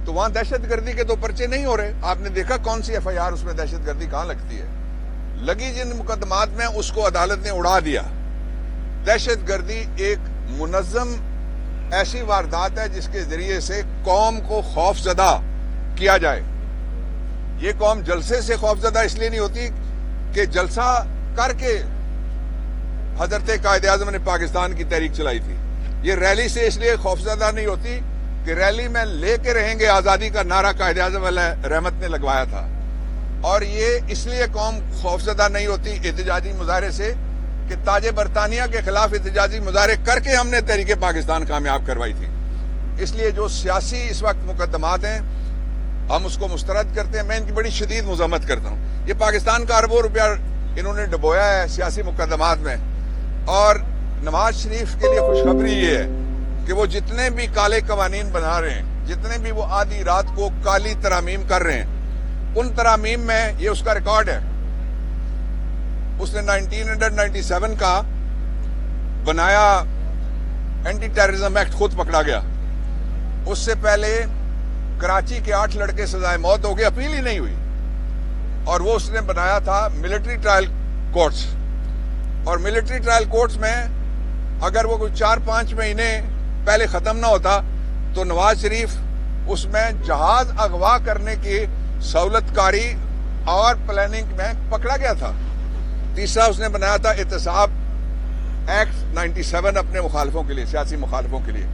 تو وہاں دہشت گردی کے تو پرچے نہیں ہو رہے. آپ نے دیکھا کون سی ایف آئی آر اس میں دہشت گردی کہاں لگتی ہے؟ لگی جن مقدمات میں اس کو عدالت نے اڑا دیا. دہشت گردی ایک منظم ایسی واردات ہے جس کے ذریعے سے قوم کو خوف زدہ کیا جائے. یہ قوم جلسے سے خوف زدہ اس لیے نہیں ہوتی کہ جلسہ کر کے حضرت قائد اعظم نے پاکستان کی تحریک چلائی تھی. یہ ریلی سے اس لیے خوف زدہ نہیں ہوتی کہ ریلی میں لے کے رہیں گے آزادی کا نعرہ قائد اعظم علیہ رحمت نے لگوایا تھا. اور یہ اس لیے قوم خوفزدہ نہیں ہوتی احتجاجی مظاہرے سے کہ تاج برطانیہ کے خلاف احتجاجی مظاہرے کر کے ہم نے تحریک پاکستان کامیاب کروائی تھی. اس لیے جو سیاسی اس وقت مقدمات ہیں ہم اس کو مسترد کرتے ہیں. میں ان کی بڑی شدید مذمت کرتا ہوں. یہ پاکستان کا اربوں روپیہ انہوں نے ڈبویا ہے سیاسی مقدمات میں. اور نواز شریف کے لیے خوشخبری یہ ہے کہ وہ جتنے بھی کالے قوانین بنا رہے ہیں, جتنے بھی وہ آدھی رات کو کالی ترامیم کر رہے ہیں, ان ترامیم میں یہ اس کا ریکارڈ ہے. اس نے 1997 کا بنایا اینٹی ٹیررزم ایکٹ, خود پکڑا گیا. اس سے پہلے کراچی کے 8 لڑکے سزائے موت ہو گئے, اپیل ہی نہیں ہوئی. اور وہ اس نے بنایا تھا ملٹری ٹرائل کورٹس. اور ملٹری ٹرائل کورٹس میں اگر وہ کوئی 4-5 مہینے پہلے ختم نہ ہوتا تو نواز شریف اس میں جہاز اغوا کرنے کی سہولت کاری اور پلاننگ میں پکڑا گیا تھا. تیسرا اس نے بنایا تھا احتساب ایکٹ 97 اپنے مخالفوں کے لیے, سیاسی مخالفوں کے لیے.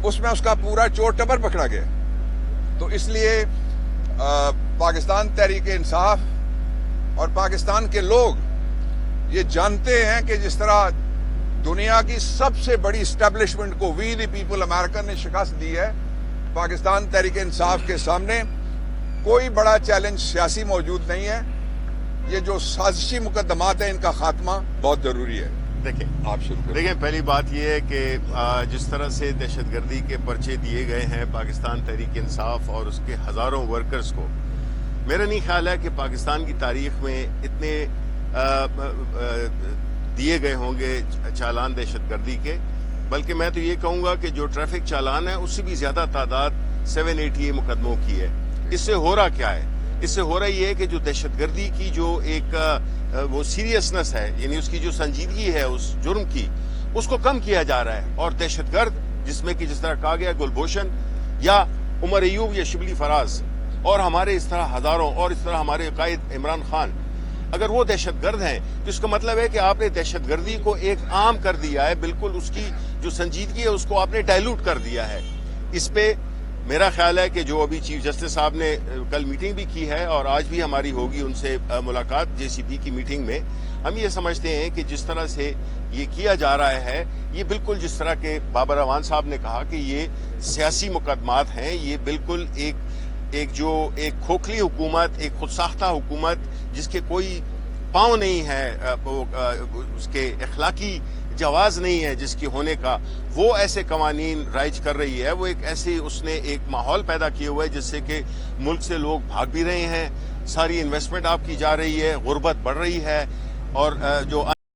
اس میں اس کا پورا چور ٹبر پکڑا گیا. تو اس لیے پاکستان تحریک انصاف اور پاکستان کے لوگ یہ جانتے ہیں کہ جس طرح دنیا کی سب سے بڑی اسٹیبلشمنٹ کو وی دی پیپل امریکہ نے شکست دی ہے, پاکستان تحریک انصاف کے سامنے کوئی بڑا چیلنج سیاسی موجود نہیں ہے. یہ جو سازشی مقدمات ہیں ان کا خاتمہ بہت ضروری ہے. دیکھیں آپ شروع کریں. دیکھیں پہلی بات یہ ہے کہ جس طرح سے دہشت گردی کے پرچے دیے گئے ہیں پاکستان تحریک انصاف اور اس کے ہزاروں ورکرز کو, میرا نہیں خیال ہے کہ پاکستان کی تاریخ میں اتنے دیے گئے ہوں گے چالان دہشت گردی کے. بلکہ میں تو یہ کہوں گا کہ جو ٹریفک چالان ہے اس سے بھی زیادہ تعداد 780 مقدموں کی ہے. اس سے ہو رہا کیا ہے؟ اس سے ہو رہا یہ ہے کہ جو دہشت گردی کی جو ایک وہ سیریسنس ہے, یعنی اس کی جو سنجیدگی ہے اس جرم کی, اس کو کم کیا جا رہا ہے. اور دہشت گرد جس میں کہ جس طرح کہا گیا گلبھوشن یا عمر ایوب یا شبلی فراز اور ہمارے اس طرح ہزاروں, اور اس طرح ہمارے قائد عمران خان, اگر وہ دہشت گرد ہیں تو اس کا مطلب ہے کہ آپ نے دہشت گردی کو ایک عام کر دیا ہے. بالکل اس کی جو سنجیدگی ہے اس کو آپ نے ڈائلوٹ کر دیا ہے. اس پہ میرا خیال ہے کہ جو ابھی چیف جسٹس صاحب نے کل میٹنگ بھی کی ہے اور آج بھی ہماری ہوگی ان سے ملاقات جے سی پی کی میٹنگ میں, ہم یہ سمجھتے ہیں کہ جس طرح سے یہ کیا جا رہا ہے یہ بالکل جس طرح کے بابر اعوان صاحب نے کہا کہ یہ سیاسی مقدمات ہیں. یہ بالکل ایک کھوکھلی حکومت, ایک خود ساختہ حکومت جس کے کوئی پاؤں نہیں ہے, اس کے اخلاقی جواز نہیں ہے جس کی ہونے کا, وہ ایسے قوانین رائج کر رہی ہے. وہ ایک ایسے اس نے ایک ماحول پیدا کیا ہوا ہے جس سے کہ ملک سے لوگ بھاگ بھی رہے ہیں, ساری انویسٹمنٹ آپ کی جا رہی ہے, غربت بڑھ رہی ہے, اور جو